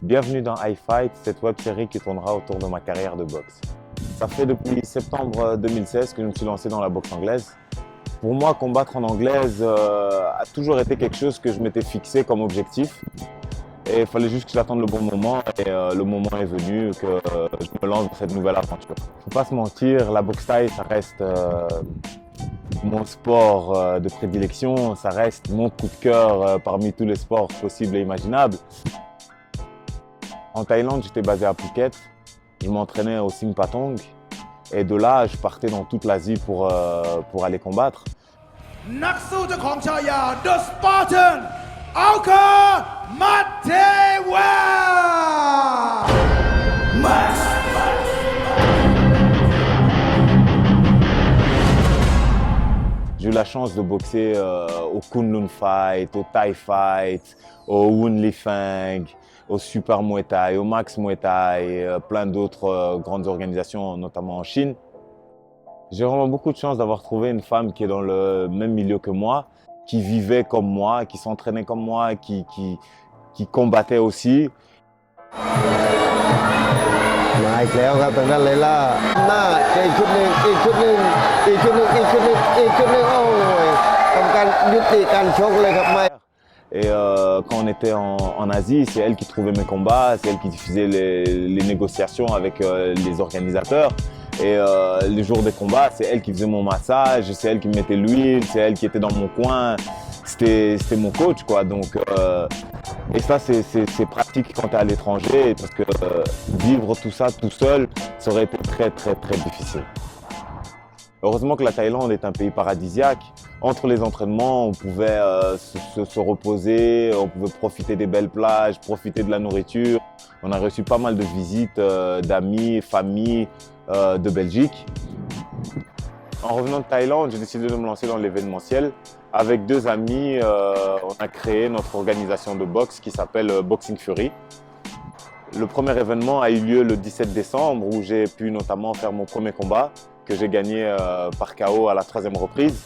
Bienvenue dans iFight, cette web série qui tournera autour de ma carrière de boxe. Ça fait depuis septembre 2016 que je me suis lancé dans la boxe anglaise. Pour moi, combattre en anglaise a toujours été quelque chose que je m'étais fixé comme objectif. Et il fallait juste que j'attende le bon moment et le moment est venu que je me lance dans cette nouvelle aventure. Il ne faut pas se mentir, la boxe thaï, ça reste mon sport de prédilection, ça reste mon coup de cœur parmi tous les sports possibles et imaginables. En Thaïlande, j'étais basé à Phuket, je m'entraînais au Simpatong et de là, je partais dans toute l'Asie pour aller combattre. นักสู้เจ้าของฉายา The Spartan Alka Matewa J'ai eu la chance de boxer au Kunlun Fight, au Thai Fight, au Woon Lee Fang, au Super Muay Thai, au Max Muay Thai, plein d'autres grandes organisations, notamment en Chine. J'ai vraiment beaucoup de chance d'avoir trouvé une femme qui est dans le même milieu que moi, qui vivait comme moi, qui s'entraînait comme moi, qui combattait aussi. มาอีกแล้วครับทางด้านไลล่าหน้าอีกชุดหนึ่งอีกชุดหนึ่งอีกชุดหนึ่งอีกชุดหนึ่งอีกชุดหนึ่งโอ้ยทำการยุติการชกเลยครับไม่ Et quand on était en Asie, c'est elle qui trouvait mes combats, c'est elle qui diffusait les négociations avec les organisateurs. Et les jours des combats, c'est elle qui faisait mon massage, c'est elle qui me mettait l'huile, c'est elle qui était dans mon coin. C'était mon coach, quoi. Donc, et ça, c'est pratique quand tu es à l'étranger, parce que vivre tout ça tout seul, ça aurait été très, très, très difficile. Heureusement que la Thaïlande est un pays paradisiaque. Entre les entraînements, on pouvait se reposer, on pouvait profiter des belles plages, profiter de la nourriture. On a reçu pas mal de visites d'amis, familles de Belgique. En revenant de Thaïlande, j'ai décidé de me lancer dans l'événementiel. Avec deux amis, on a créé notre organisation de boxe qui s'appelle Boxing Fury. Le premier événement a eu lieu le 17 décembre où j'ai pu notamment faire mon premier combat que j'ai gagné par KO à la 3e reprise.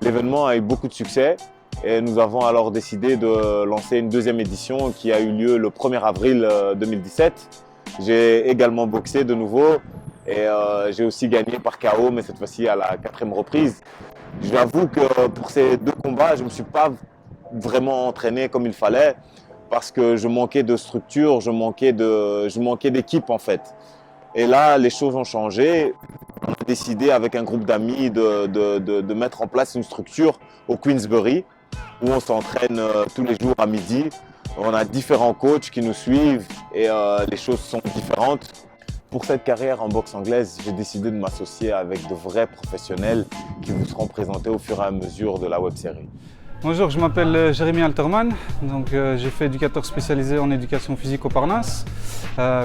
L'événement a eu beaucoup de succès et nous avons alors décidé de lancer une deuxième édition qui a eu lieu le 1er avril 2017. J'ai également boxé de nouveau et j'ai aussi gagné par KO, mais cette fois-ci à la 4e reprise. Je vous avoue que pour ces deux combats, je ne me suis pas vraiment entraîné comme il fallait parce que je manquais de structure, je manquais d'équipe en fait. Et là, les choses ont changé. On a décidé avec un groupe d'amis de mettre en place une structure au Queensbury où on s'entraîne tous les jours à midi. On a différents coachs qui nous suivent et les choses sont différentes. Pour cette carrière en boxe anglaise, j'ai décidé de m'associer avec de vrais professionnels qui vous seront présentés au fur et à mesure de la web-série. Bonjour, je m'appelle Jérémy Alterman, j'ai fait éducateur spécialisé en éducation physique au Parnasse.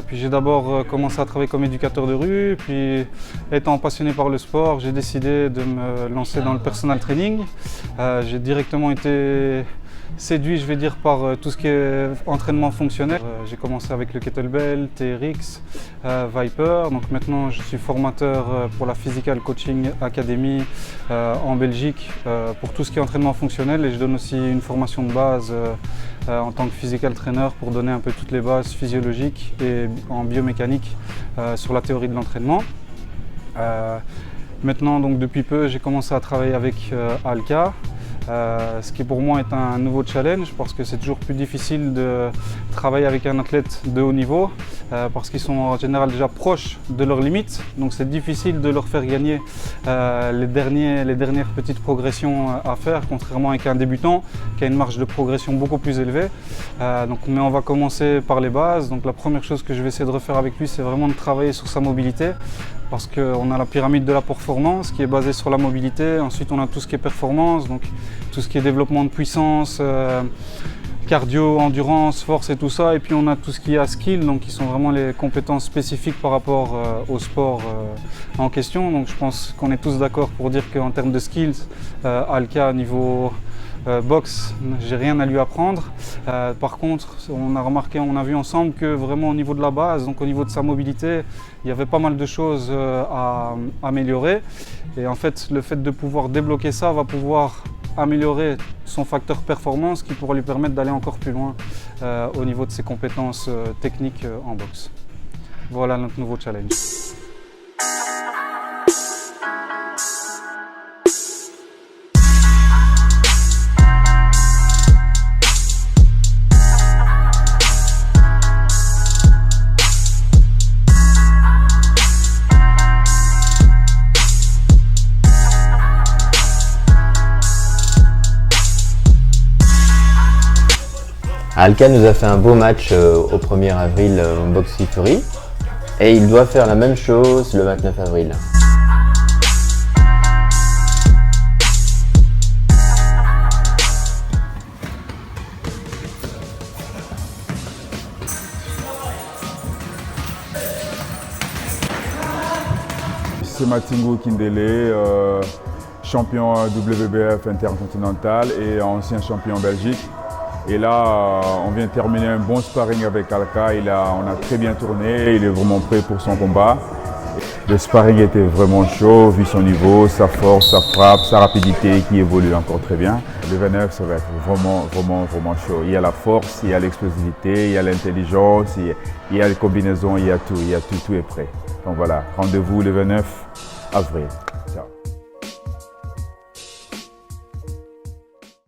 Puis j'ai d'abord commencé à travailler comme éducateur de rue, puis étant passionné par le sport, j'ai décidé de me lancer dans le personal training. J'ai directement été séduit, je vais dire, par tout ce qui est entraînement fonctionnel. J'ai commencé avec le kettlebell, TRX, Viper. Donc maintenant, je suis formateur pour la Physical Coaching Academy en Belgique pour tout ce qui est entraînement fonctionnel et je donne aussi une formation de base en tant que physical trainer pour donner un peu toutes les bases physiologiques et en biomécanique sur la théorie de l'entraînement. Maintenant, donc depuis peu, j'ai commencé à travailler avec Alka. Ce qui pour moi est un nouveau challenge parce que c'est toujours plus difficile de travailler avec un athlète de haut niveau parce qu'ils sont en général déjà proches de leurs limites, donc c'est difficile de leur faire gagner les dernières petites progressions à faire, contrairement avec un débutant qui a une marge de progression beaucoup plus élevée. Mais on va commencer par les bases. Donc la première chose que je vais essayer de refaire avec lui, c'est vraiment de travailler sur sa mobilité. Parce qu'on a la pyramide de la performance qui est basée sur la mobilité. Ensuite, on a tout ce qui est performance, donc tout ce qui est développement de puissance, cardio, endurance, force et tout ça. Et puis on a tout ce qui est skill, donc qui sont vraiment les compétences spécifiques par rapport au sport en question. Donc je pense qu'on est tous d'accord pour dire qu'en termes de skills, Alka niveau boxe, j'ai rien à lui apprendre. Par contre, on a remarqué, on a vu ensemble que vraiment au niveau de la base, donc au niveau de sa mobilité, il y avait pas mal de choses à améliorer. Et en fait, le fait de pouvoir débloquer ça va pouvoir améliorer son facteur performance qui pourra lui permettre d'aller encore plus loin au niveau de ses compétences techniques en boxe. Voilà notre nouveau challenge. Alka nous a fait un beau match au 1er avril en Box Fury et il doit faire la même chose le 29 avril. C'est Matingo Kindele, champion WBF intercontinental et ancien champion en Belgique. Et là, on vient de terminer un bon sparring avec Alka. On a très bien tourné, il est vraiment prêt pour son combat. Le sparring était vraiment chaud, vu son niveau, sa force, sa frappe, sa rapidité qui évolue encore très bien. Le 29, ça va être vraiment chaud. Il y a la force, il y a l'explosivité, il y a l'intelligence, il y a les combinaisons, il y a tout est prêt. Donc voilà, rendez-vous le 29 avril.